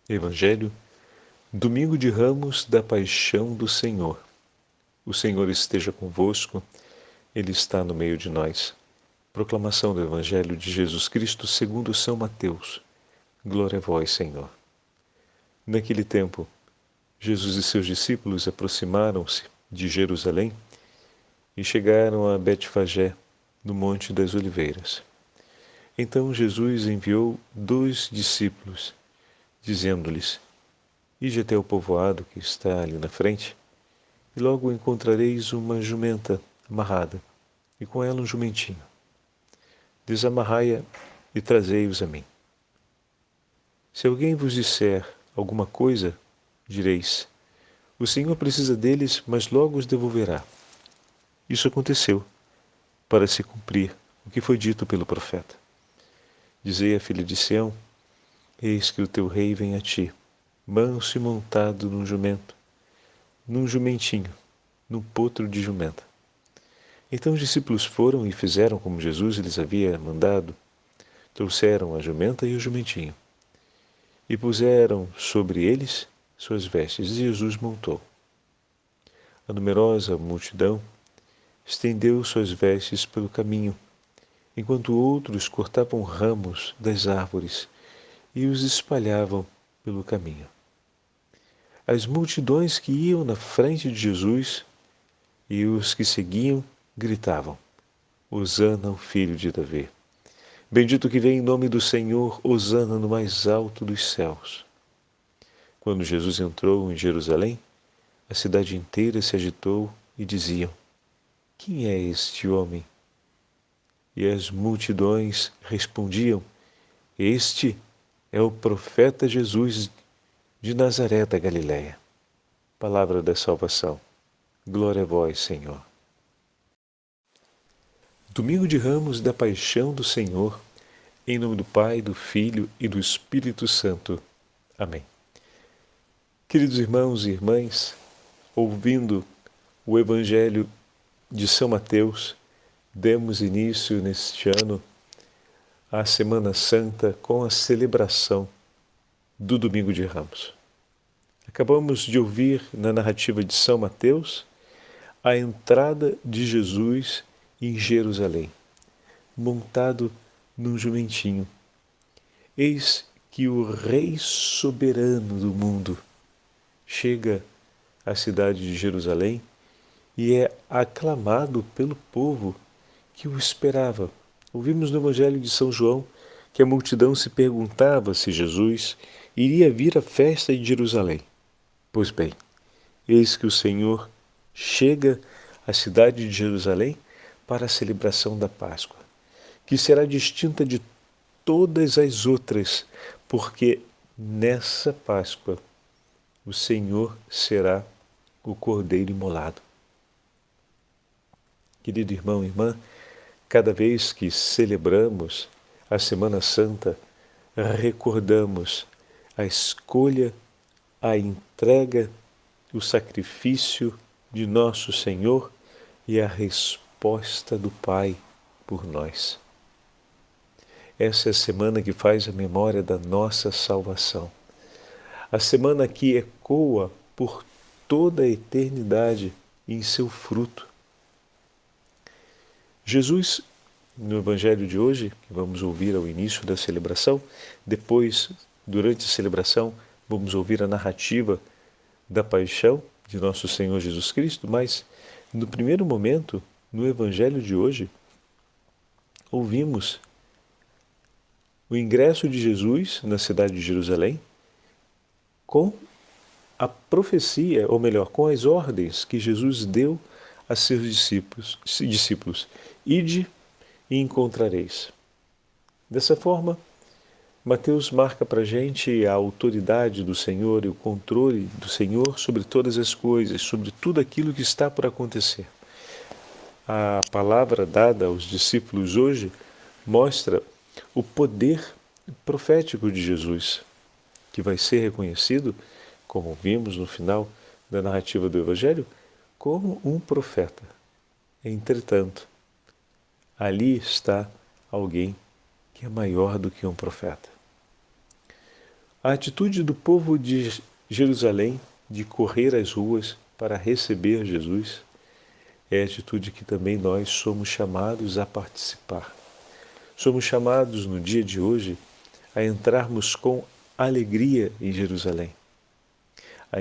Evangelho, Domingo de Ramos da Paixão do Senhor. O Senhor esteja convosco, Ele está no meio de nós. Proclamação do Evangelho de Jesus Cristo segundo São Mateus. Glória a vós, Senhor. Naquele tempo, Jesus e seus discípulos aproximaram-se de Jerusalém e chegaram a Betfagé, no Monte das Oliveiras. Então Jesus enviou 2 discípulos, dizendo-lhes: Ide até o povoado que está ali na frente, e logo encontrareis uma jumenta amarrada, e com ela um jumentinho. Desamarrai-a e trazei-os a mim. Se alguém vos disser alguma coisa, direis: O Senhor precisa deles, mas logo os devolverá. Isso aconteceu, para se cumprir o que foi dito pelo profeta. Dizei à filha de Sião: Eis que o teu rei vem a ti, manso e montado num jumento, num jumentinho, num potro de jumenta. Então os discípulos foram e fizeram como Jesus lhes havia mandado. Trouxeram a jumenta e o jumentinho, e puseram sobre eles suas vestes, e Jesus montou. A numerosa multidão estendeu suas vestes pelo caminho, enquanto outros cortavam ramos das árvores e os espalhavam pelo caminho. As multidões que iam na frente de Jesus e os que seguiam gritavam: Hosana ao filho de Davi. Bendito que vem em nome do Senhor, hosana no mais alto dos céus. Quando Jesus entrou em Jerusalém, a cidade inteira se agitou e diziam: Quem é este homem? E as multidões respondiam: Este é o profeta Jesus de Nazaré da Galiléia. Palavra da salvação. Glória a vós, Senhor. Domingo de Ramos da Paixão do Senhor, em nome do Pai, do Filho e do Espírito Santo. Amém. Queridos irmãos e irmãs, ouvindo o Evangelho de São Mateus, demos início neste ano à Semana Santa com a celebração do Domingo de Ramos. Acabamos de ouvir na narrativa de São Mateus a entrada de Jesus em Jerusalém, montado num jumentinho. Eis que o Rei soberano do mundo chega à cidade de Jerusalém e é aclamado pelo povo que o esperava. Ouvimos no Evangelho de São João que a multidão se perguntava se Jesus iria vir à festa de Jerusalém. Pois bem, eis que o Senhor chega à cidade de Jerusalém para a celebração da Páscoa, que será distinta de todas as outras, porque nessa Páscoa o Senhor será o Cordeiro imolado. Querido irmão e irmã, cada vez que celebramos a Semana Santa, recordamos a escolha, a entrega, o sacrifício de nosso Senhor e a resposta do Pai por nós. Essa é a semana que faz a memória da nossa salvação. A semana que ecoa por toda a eternidade em seu fruto. Jesus, no Evangelho de hoje, que vamos ouvir ao início da celebração, depois, durante a celebração, vamos ouvir a narrativa da paixão de nosso Senhor Jesus Cristo, mas, no primeiro momento, no Evangelho de hoje, ouvimos o ingresso de Jesus na cidade de Jerusalém com a profecia, ou melhor, com as ordens que Jesus deu a seus discípulos. Ide e encontrareis. Dessa forma, Mateus marca para a gente a autoridade do Senhor e o controle do Senhor sobre todas as coisas, sobre tudo aquilo que está por acontecer. A palavra dada aos discípulos hoje mostra o poder profético de Jesus, que vai ser reconhecido, como vimos no final da narrativa do Evangelho, como um profeta. Entretanto, ali está alguém que é maior do que um profeta. A atitude do povo de Jerusalém de correr às ruas para receber Jesus é a atitude que também nós somos chamados a participar. Somos chamados no dia de hoje a entrarmos com alegria em Jerusalém. A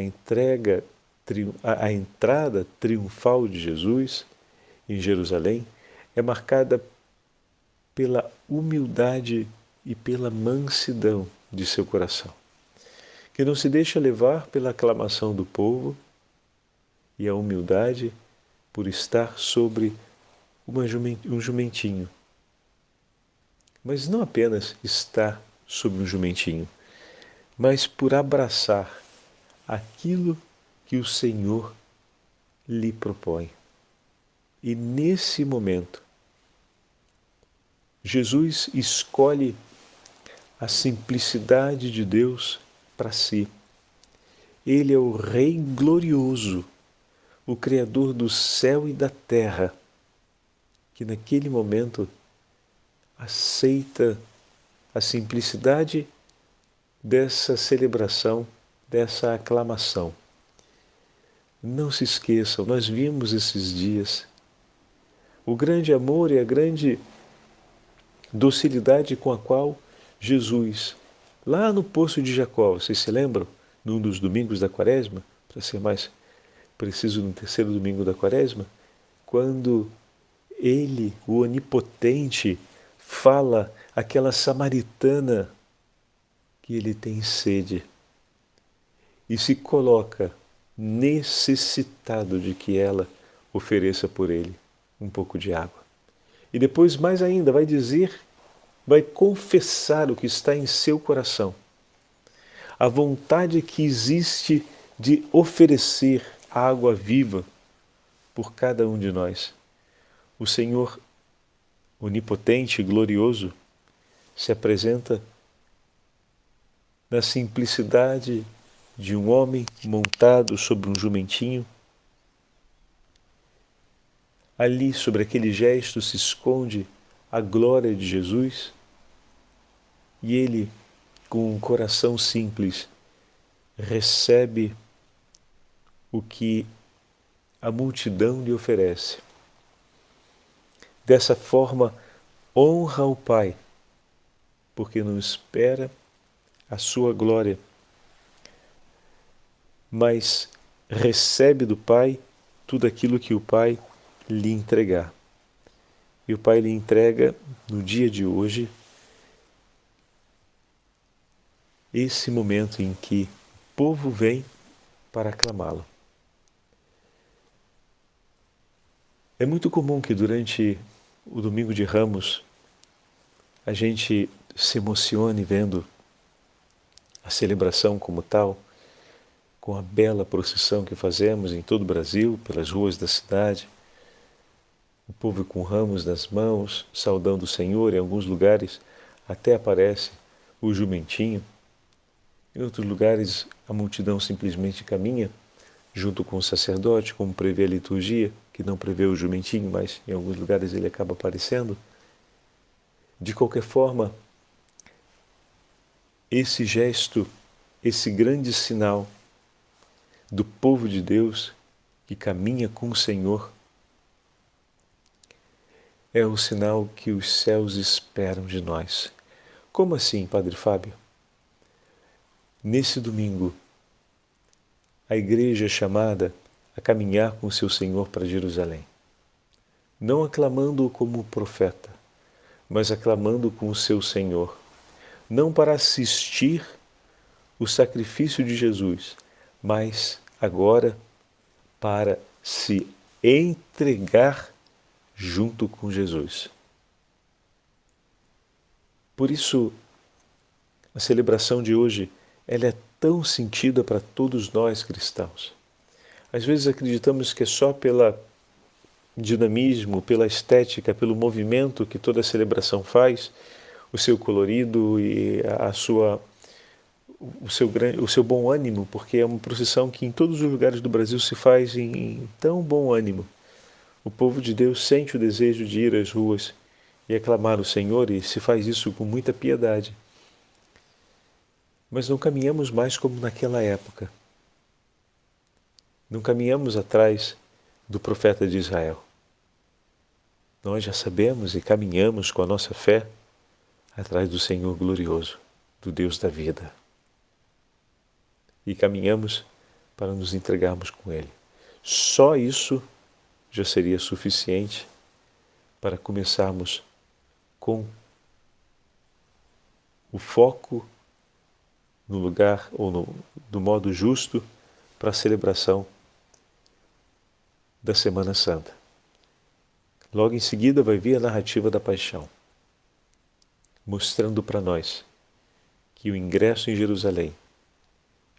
entrada triunfal de Jesus em Jerusalém é marcada pela humildade e pela mansidão de seu coração, que não se deixa levar pela aclamação do povo e a humildade por estar sobre um jumentinho. Mas não apenas estar sobre um jumentinho, mas por abraçar aquilo que o Senhor lhe propõe. E nesse momento, Jesus escolhe a simplicidade de Deus para si. Ele é o Rei glorioso, o Criador do céu e da terra, que naquele momento aceita a simplicidade dessa celebração, dessa aclamação. Não se esqueçam, nós vimos esses dias o grande amor e a grande docilidade com a qual Jesus, lá no Poço de Jacó, vocês se lembram? Num dos domingos da Quaresma, para ser mais preciso, no terceiro domingo da Quaresma, quando ele, o Onipotente, fala àquela samaritana que ele tem sede e se coloca necessitado de que ela ofereça por ele um pouco de água. E depois, mais ainda, vai dizer, vai confessar o que está em seu coração. A vontade que existe de oferecer água viva por cada um de nós. O Senhor onipotente e glorioso se apresenta na simplicidade de um homem montado sobre um jumentinho. Ali, sobre aquele gesto, se esconde a glória de Jesus e ele, com um coração simples, recebe o que a multidão lhe oferece. Dessa forma, honra o Pai, porque não espera a sua glória, mas recebe do Pai tudo aquilo que o Pai lhe entregar. E o Pai lhe entrega, no dia de hoje, esse momento em que o povo vem para aclamá-lo. É muito comum que durante o Domingo de Ramos a gente se emocione vendo a celebração como tal, com a bela procissão que fazemos em todo o Brasil, pelas ruas da cidade, o povo com ramos nas mãos, saudando o Senhor. Em alguns lugares até aparece o jumentinho. Em outros lugares a multidão simplesmente caminha junto com o sacerdote, como prevê a liturgia, que não prevê o jumentinho, mas em alguns lugares ele acaba aparecendo. De qualquer forma, esse gesto, esse grande sinal do povo de Deus que caminha com o Senhor, é o sinal que os céus esperam de nós. Como assim, Padre Fábio? Nesse domingo, a igreja é chamada a caminhar com o seu Senhor para Jerusalém, não aclamando-o como profeta, mas aclamando com o seu Senhor, não para assistir o sacrifício de Jesus, mas agora para se entregar junto com Jesus. Por isso, a celebração de hoje, ela é tão sentida para todos nós cristãos. Às vezes acreditamos que é só pelo dinamismo, pela estética, pelo movimento que toda a celebração faz, o seu colorido e o seu bom ânimo, porque é uma procissão que em todos os lugares do Brasil se faz em tão bom ânimo. O povo de Deus sente o desejo de ir às ruas e aclamar o Senhor, e se faz isso com muita piedade. mas não caminhamos mais como naquela época. Não caminhamos atrás do profeta de Israel. Nós já sabemos e caminhamos com a nossa fé atrás do Senhor glorioso, do Deus da vida. E caminhamos para nos entregarmos com Ele. Só isso já seria suficiente para começarmos com o foco no lugar ou no modo justo para a celebração da Semana Santa. Logo em seguida vai vir a narrativa da paixão, mostrando para nós que o ingresso em Jerusalém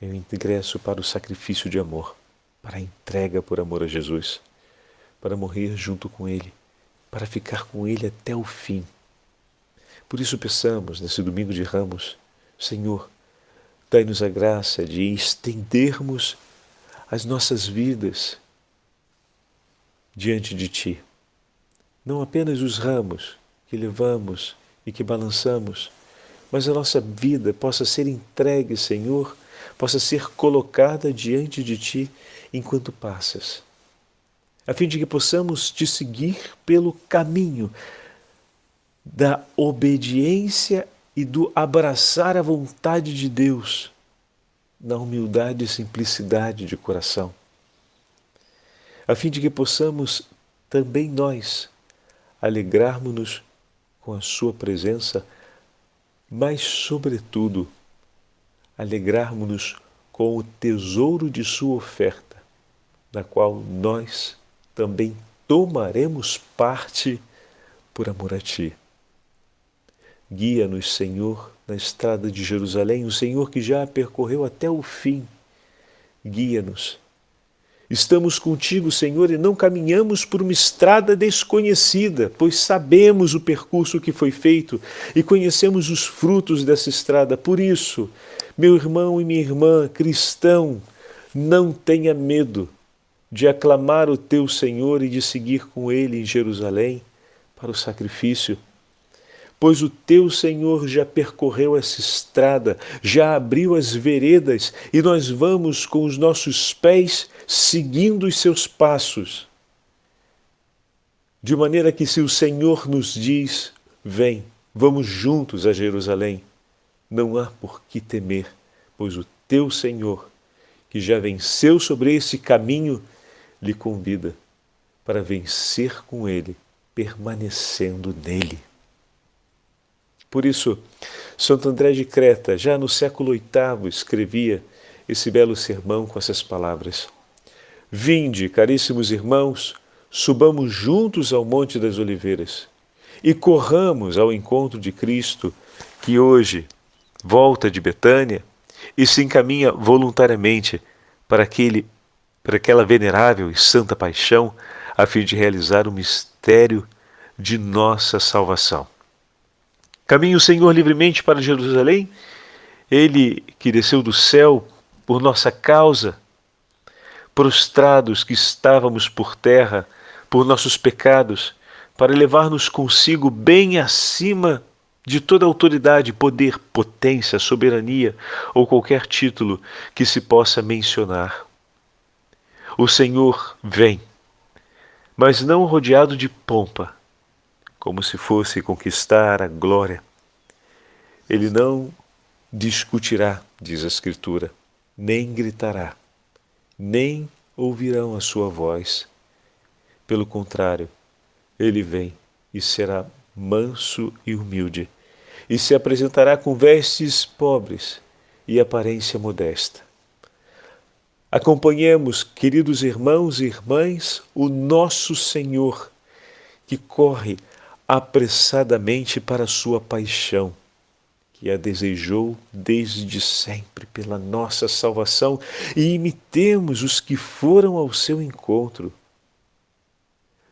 é o ingresso para o sacrifício de amor, para a entrega por amor a Jesus, para morrer junto com Ele, para ficar com Ele até o fim. Por isso peçamos, nesse domingo de Ramos, Senhor, dai-nos a graça de estendermos as nossas vidas diante de Ti. Não apenas os ramos que levamos e que balançamos, mas a nossa vida possa ser entregue, Senhor, possa ser colocada diante de Ti enquanto passas, a fim de que possamos Te seguir pelo caminho da obediência e do abraçar a vontade de Deus, na humildade e simplicidade de coração, a fim de que possamos também nós alegrarmos-nos com a Sua presença, mas, sobretudo, alegrarmos-nos com o tesouro de Sua oferta, da qual nós também tomaremos parte por amor a Ti. Guia-nos, Senhor, na estrada de Jerusalém, o Senhor que já a percorreu até o fim. Guia-nos. Estamos contigo, Senhor, e não caminhamos por uma estrada desconhecida, pois sabemos o percurso que foi feito e conhecemos os frutos dessa estrada. Por isso, meu irmão e minha irmã, cristão, não tenha medo de aclamar o teu Senhor e de seguir com Ele em Jerusalém para o sacrifício, pois o teu Senhor já percorreu essa estrada, já abriu as veredas e nós vamos com os nossos pés seguindo os seus passos. De maneira que se o Senhor nos diz, vem, vamos juntos a Jerusalém, não há por que temer, pois o teu Senhor, que já venceu sobre esse caminho, lhe convida para vencer com Ele, permanecendo nele. Por isso, Santo André de Creta, já no século VIII, escrevia esse belo sermão com essas palavras: Vinde, caríssimos irmãos, subamos juntos ao Monte das Oliveiras e corramos ao encontro de Cristo, que hoje volta de Betânia e se encaminha voluntariamente para aquela venerável e santa paixão, a fim de realizar o mistério de nossa salvação. Caminha o Senhor livremente para Jerusalém, Ele que desceu do céu por nossa causa, prostrados que estávamos por terra, por nossos pecados, para levar-nos consigo bem acima de toda autoridade, poder, potência, soberania ou qualquer título que se possa mencionar. O Senhor vem, mas não rodeado de pompa, como se fosse conquistar a glória. Ele não discutirá, diz a Escritura, nem gritará, nem ouvirão a sua voz. Pelo contrário, ele vem e será manso e humilde, e se apresentará com vestes pobres e aparência modesta. Acompanhemos, queridos irmãos e irmãs, o nosso Senhor, que corre apressadamente para a sua paixão, que a desejou desde sempre pela nossa salvação, e imitemos os que foram ao seu encontro.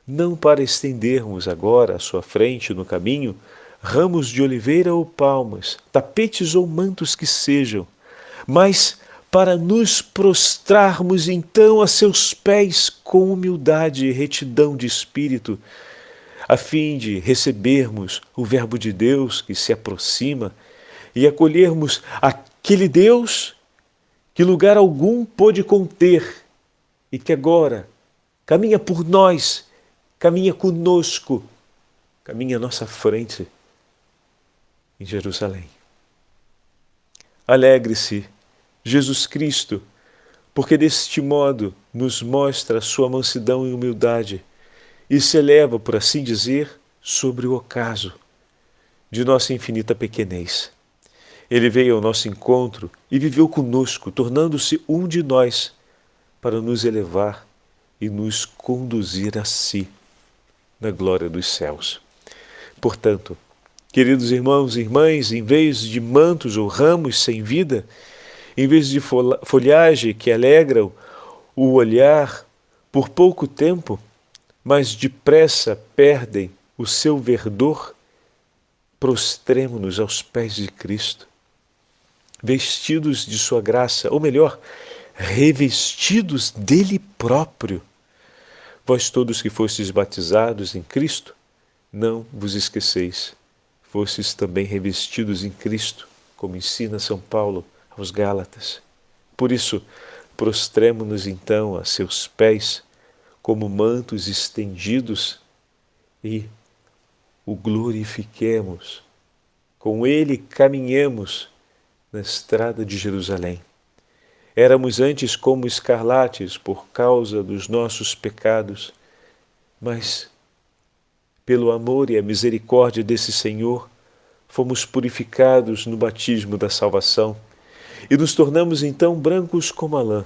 Não para estendermos agora à sua frente no caminho ramos de oliveira ou palmas, tapetes ou mantos que sejam, mas para nos prostrarmos então a seus pés com humildade e retidão de espírito, a fim de recebermos o Verbo de Deus que se aproxima e acolhermos aquele Deus que lugar algum pôde conter e que agora caminha por nós, caminha conosco, caminha à nossa frente em Jerusalém. Alegre-se, Jesus Cristo, porque deste modo nos mostra a sua mansidão e humildade e se eleva, por assim dizer, sobre o ocaso de nossa infinita pequenez. Ele veio ao nosso encontro e viveu conosco, tornando-se um de nós, para nos elevar e nos conduzir a si, na glória dos céus. Portanto, queridos irmãos e irmãs, em vez de mantos ou ramos sem vida, em vez de folhagem que alegram o olhar por pouco tempo, mas depressa perdem o seu verdor, prostremo-nos aos pés de Cristo, vestidos de sua graça, ou melhor, revestidos dele próprio. Vós todos que fostes batizados em Cristo, não vos esqueceis, fostes também revestidos em Cristo, como ensina São Paulo aos Gálatas. Por isso, prostremo-nos então a seus pés, como mantos estendidos, e o glorifiquemos. Com ele caminhemos na estrada de Jerusalém. Éramos antes como escarlates por causa dos nossos pecados, mas pelo amor e a misericórdia desse Senhor, fomos purificados no batismo da salvação e nos tornamos então brancos como a lã.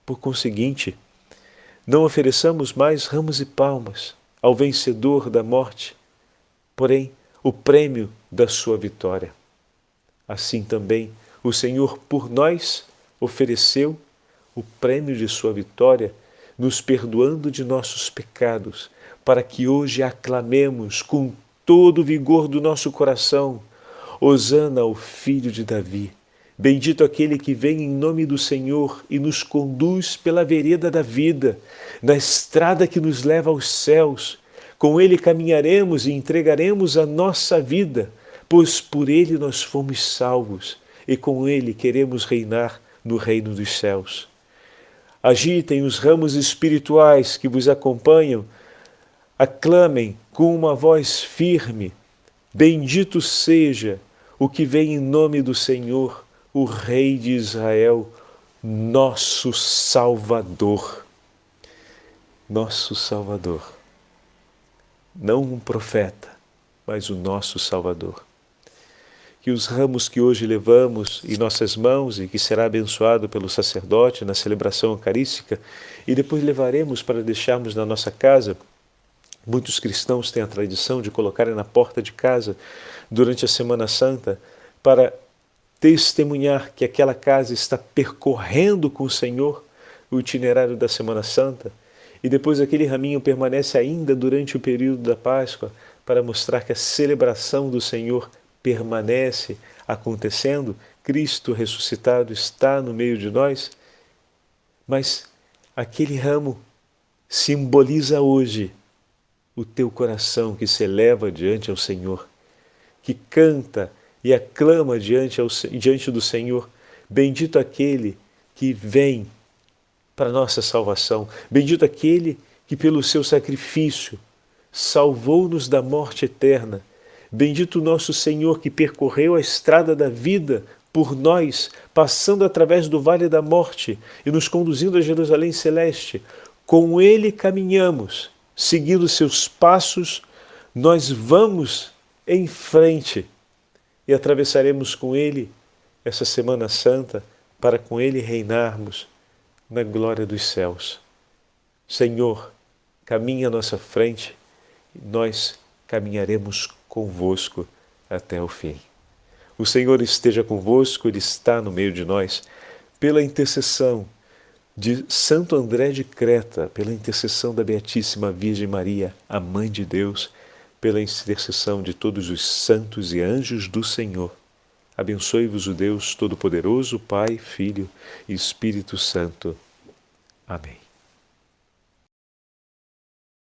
Por conseguinte, não ofereçamos mais ramos e palmas ao vencedor da morte, porém o prêmio da sua vitória. Assim também o Senhor por nós ofereceu o prêmio de sua vitória, nos perdoando de nossos pecados, para que hoje aclamemos com todo o vigor do nosso coração: Hosana ao Filho de Davi. Bendito aquele que vem em nome do Senhor e nos conduz pela vereda da vida, na estrada que nos leva aos céus. Com ele caminharemos e entregaremos a nossa vida, pois por ele nós fomos salvos e com ele queremos reinar no reino dos céus. Agitem os ramos espirituais que vos acompanham, aclamem com uma voz firme: bendito seja o que vem em nome do Senhor, o Rei de Israel, nosso Salvador. Nosso Salvador. Não um profeta, mas o nosso Salvador. Que os ramos que hoje levamos em nossas mãos e que será abençoado pelo sacerdote na celebração eucarística e depois levaremos para deixarmos na nossa casa. Muitos cristãos têm a tradição de colocarem na porta de casa durante a Semana Santa para testemunhar que aquela casa está percorrendo com o Senhor o itinerário da Semana Santa e depois aquele raminho permanece ainda durante o período da Páscoa para mostrar que a celebração do Senhor permanece acontecendo, Cristo ressuscitado está no meio de nós, mas aquele ramo simboliza hoje o teu coração que se eleva diante ao Senhor, que canta e aclama diante do Senhor: bendito aquele que vem para a nossa salvação, bendito aquele que pelo seu sacrifício salvou-nos da morte eterna, bendito o nosso Senhor que percorreu a estrada da vida por nós, passando através do vale da morte e nos conduzindo a Jerusalém celeste. Com ele caminhamos, seguindo seus passos, nós vamos em frente e atravessaremos com ele essa Semana Santa para com ele reinarmos na glória dos céus. Senhor, caminha à nossa frente e nós caminharemos convosco até o fim. O Senhor esteja convosco, Ele está no meio de nós. Pela intercessão de Santo André de Creta, pela intercessão da Beatíssima Virgem Maria, a Mãe de Deus, pela intercessão de todos os santos e anjos do Senhor, abençoe-vos o Deus Todo-Poderoso, Pai, Filho e Espírito Santo. Amém.